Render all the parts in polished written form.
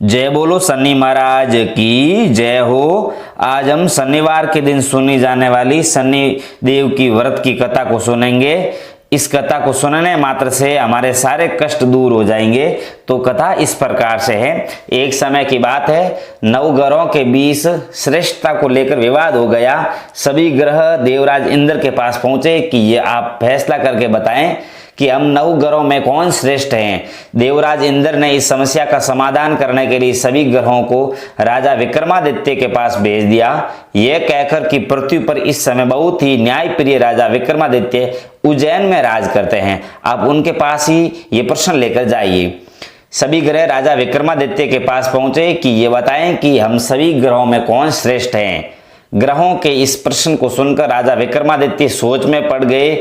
जय बोलो शनि महाराज की जय हो। आज हम शनिवार के दिन सुनी जाने वाली शनि देव की व्रत की कथा को सुनेंगे। इस कथा को सुनने मात्र से हमारे सारे कष्ट दूर हो जाएंगे। तो कथा इस प्रकार से है। एक समय की बात है, 9 ग्रहों के बीच श्रेष्ठता को लेकर विवाद हो गया। सभी ग्रह देवराज इंद्र के पास पहुंचे कि ये आप फैसला करके बताएं कि हम 9 ग्रहों में कौन श्रेष्ठ हैं। देवराज इंद्र ने इस समस्या का समाधान करने के लिए सभी ग्रहों को राजा विक्रमादित्य के पास भेज दिया। यह कहकर कि पृथ्वी पर इस समय बहुत ही न्यायप्रिय राजा विक्रमादित्य उज्जैन में राज करते हैं, आप उनके पास ही ये प्रश्न लेकर जाइए। सभी ग्रह राजा विक्रमादित्य के पास पहुंचे कि ये बताएं कि हम सभी ग्रहों में कौन श्रेष्ठ हैं। ग्रहों के इस प्रश्न को सुनकर राजा विक्रमादित्य सोच में पड़ गए,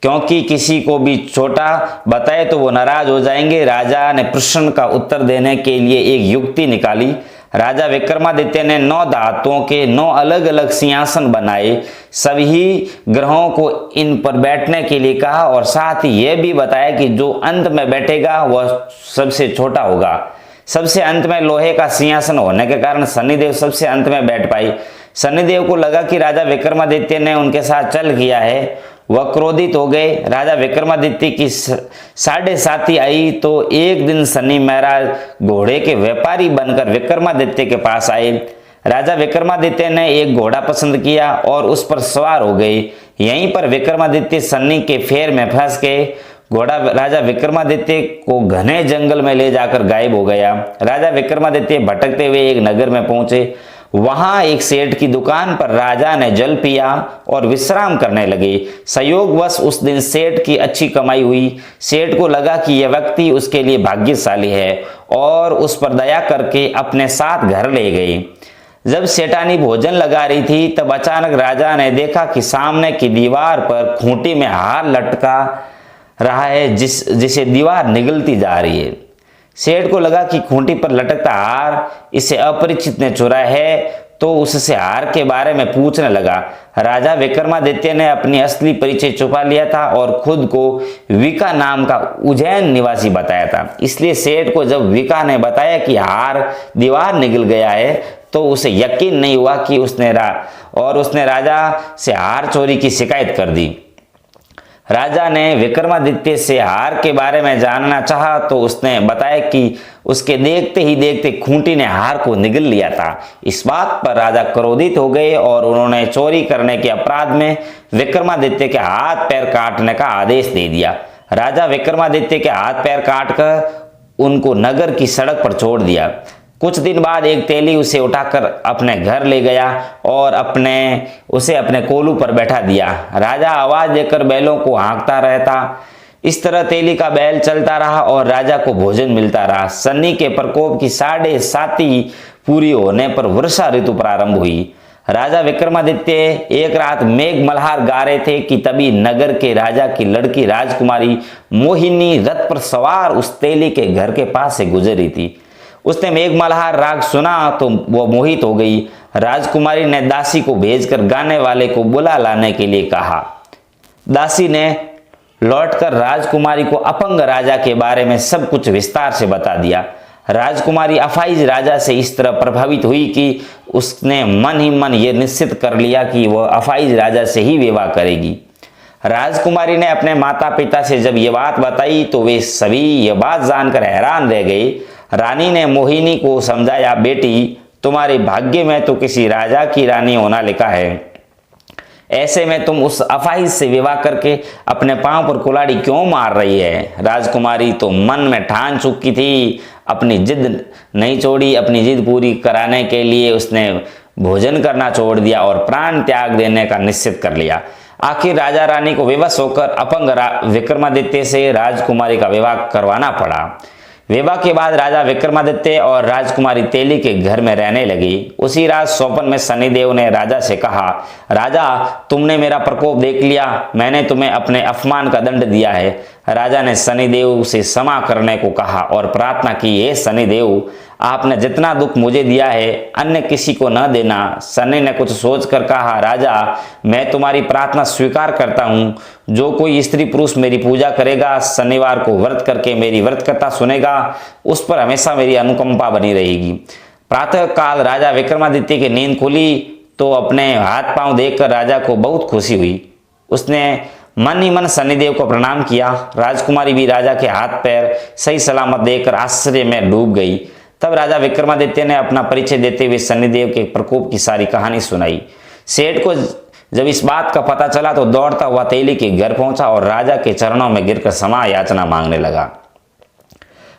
क्योंकि किसी को भी छोटा बताए तो वो नाराज हो जाएंगे। राजा ने प्रश्न का उत्तर देने के लिए एक युक्ति निकाली। राजा विक्रमादित्य ने 9 धातुओं के 9 अलग अलग सिंहासन बनाए, सभी ग्रहों को इन पर बैठने के लिए कहा और साथ ही यह भी बताया कि जो अंत में बैठेगा वह सबसे छोटा होगा। सबसे अंत में लोहे का सिंहासन होने के कारण शनिदेव सबसे अंत में बैठ पाई। शनिदेव को लगा कि राजा विक्रमादित्य ने उनके साथ चल किया है, वह क्रोधित हो गए। राजा विक्रमादित्य की 7.5 आई तो एक दिन शनि महाराज घोड़े के व्यापारी बनकर विक्रमादित्य के पास आए। राजा विक्रमादित्य ने एक घोड़ा पसंद किया और उस पर सवार हो गए। यहीं पर विक्रमादित्य शनि के फेर में फंस गए। घोड़ा राजा विक्रमादित्य को घने जंगल में ले जाकर गायब हो गया। राजा विक्रमादित्य भटकते हुए एक नगर में पहुंचे। वहां एक सेठ की दुकान पर राजा ने जल पिया और विश्राम करने लगे। संयोगवश उस दिन सेठ की अच्छी कमाई हुई। सेठ को लगा कि यह व्यक्ति उसके लिए भाग्यशाली है और उस पर दया करके अपने साथ घर ले गए। जब सेठानी भोजन लगा रही थी तब अचानक राजा ने देखा कि सामने की दीवार पर खूंटी में हार लटका रहा है, जिसे दीवार निगलती जा रही है। सेठ को लगा कि खूंटी पर लटकता हार इसे अपरिचित ने चुराया है, तो उससे हार के बारे में पूछने लगा। राजा विक्रमादित्य ने अपनी असली परिचय छुपा लिया था और खुद को विका नाम का उज्जैन निवासी बताया था। इसलिए सेठ को जब विका ने बताया कि हार दीवार निगल गया है तो उसे यकीन नहीं हुआ कि उसने राजा से हार चोरी की शिकायत कर दी। राजा ने विक्रमादित्य से हार के बारे में जानना चाहा तो उसने बताया कि उसके देखते ही देखते खूंटी ने हार को निगल लिया था। इस बात पर राजा क्रोधित हो गए और उन्होंने चोरी करने के अपराध में विक्रमादित्य के हाथ पैर काटने का आदेश दे दिया। राजा विक्रमादित्य के हाथ पैर काटकर उनको नगर की सड़क पर छोड़ दिया। कुछ दिन बाद एक तेली उसे उठाकर अपने घर ले गया और उसे अपने कोलू पर बैठा दिया। राजा आवाज देकर बैलों को हाँकता रहता। इस तरह तेली का बैल चलता रहा और राजा को भोजन मिलता रहा। शनि के प्रकोप की 7.5 पूरी होने पर वर्षा ऋतु प्रारंभ हुई। राजा विक्रमादित्य एक रात मेघ मल्हार गा रहे थे कि तभी नगर के राजा की लड़की राजकुमारी मोहिनी रथ पर सवार उस तेली के घर के पास से गुजर रही थी। उसने मेघमल्हार राग सुना तो वो मोहित हो गई। राजकुमारी ने दासी को भेजकर गाने वाले को बुला लाने के लिए कहा। दासी ने लौटकर राजकुमारी को अपंग राजा के बारे में सब कुछ विस्तार से बता दिया। राजकुमारी अफाइज राजा से इस तरह प्रभावित हुई कि उसने मन ही मन ये निश्चित कर लिया कि वह अफाइज राजा से ही विवाह करेगी। राजकुमारी ने अपने माता पिता से जब ये बात बताई तो वे सभी ये बात जानकर हैरान रह गए। रानी ने मोहिनी को समझाया, बेटी तुम्हारे भाग्य में तो किसी राजा की रानी होना लिखा है, ऐसे में तुम उस अफाइज से विवाह करके अपने पांव पर कुल्हाड़ी क्यों मार रही है। राजकुमारी तो मन में ठान चुकी थी, अपनी जिद नहीं छोड़ी। अपनी जिद पूरी कराने के लिए उसने भोजन करना छोड़ दिया और प्राण त्याग देने का निश्चित कर लिया। आखिर राजा रानी को विवश होकर अपंग विक्रमादित्य से राजकुमारी का विवाह करवाना पड़ा। विवाह के बाद राजा विक्रमादित्य और राजकुमारी तेली के घर में रहने लगी। उसी रात स्वप्न में शनिदेव ने राजा से कहा, राजा तुमने मेरा प्रकोप देख लिया, मैंने तुम्हें अपने अपमान का दंड दिया है। राजा ने शनिदेव से क्षमा करने को कहा और प्रार्थना की, हे शनिदेव, आपने जितना दुख मुझे दिया है अन्य किसी को न देना। शनि ने कुछ सोचकर कहा, राजा, मैं तुम्हारी प्रार्थना स्वीकार करता हूँ। जो कोई स्त्री पुरुष मेरी पूजा करेगा, शनिवार को व्रत करके मेरी व्रत कथा सुनेगा, उस पर हमेशा मेरी अनुकंपा बनी रहेगी। प्रातः काल राजा विक्रमादित्य की नींद खुली तो अपने हाथ पांव देखकर राजा को बहुत खुशी हुई। उसने मन ही मन शनिदेव को प्रणाम किया। राजकुमारी भी राजा के हाथ पैर सही सलामत देखकर आश्चर्य में डूब गई। तब राजा विक्रमादित्य ने अपना परिचय देते हुए शनिदेव के प्रकोप की सारी कहानी सुनाई। सेठ को जब इस बात का पता चला तो दौड़ता हुआ तेली के घर पहुंचा और राजा के चरणों में गिरकर क्षमा याचना मांगने लगा।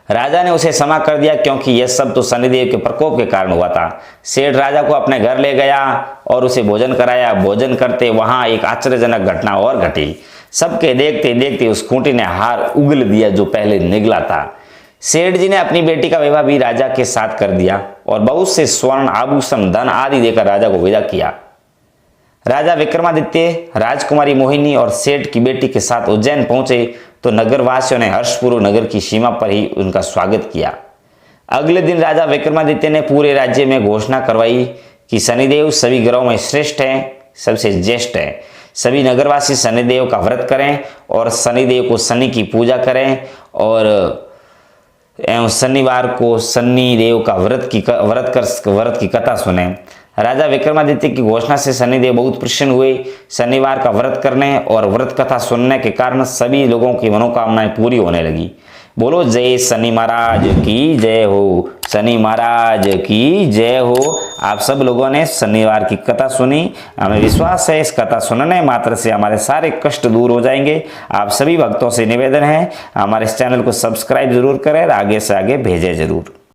राजा ने उसे क्षमा कर दिया क्योंकि यह सब तो शनिदेव के प्रकोप के कारण हुआ था। सेठ राजा को अपने घर ले गया और उसे भोजन कराया। भोजन करते वहां एक आश्चर्यजनक घटना और घटी। सबके देखते देखते उस खूंटी ने हार उगल दिया जो पहले निगला था। सेठ जी ने अपनी बेटी का विवाह भी राजा के साथ कर दिया और बहुत से स्वर्ण आभूषण धन आदि देकर राजा को विदा किया। राजा विक्रमादित्य राजकुमारी मोहिनी और सेठ की बेटी के साथ उज्जैन पहुंचे तो नगरवासियों ने हर्षपूर्वक नगर की सीमा पर ही उनका स्वागत किया। अगले दिन राजा विक्रमादित्य ने पूरे राज्य में घोषणा करवाई कि शनिदेव सभी ग्रहों में श्रेष्ठ हैं, सबसे ज्येष्ठ है। सभी नगरवासी शनिदेव का व्रत करें और शनिदेव को शनि की पूजा करें और एवं शनिवार को शनिदेव का व्रत की कथा सुने। राजा विक्रमादित्य की घोषणा से शनिदेव बहुत प्रसन्न हुए। शनिवार का व्रत करने और व्रत कथा सुनने के कारण सभी लोगों की मनोकामनाएं पूरी होने लगी। बोलो जय शनि महाराज की जय हो, शनि महाराज की जय हो। आप सब लोगों ने शनिवार की कथा सुनी। हमें विश्वास है इस कथा सुनने मात्र से हमारे सारे कष्ट दूर हो जाएंगे। आप सभी भक्तों से निवेदन है हमारे इस चैनल को सब्सक्राइब जरूर करें और आगे से आगे भेजें जरूर।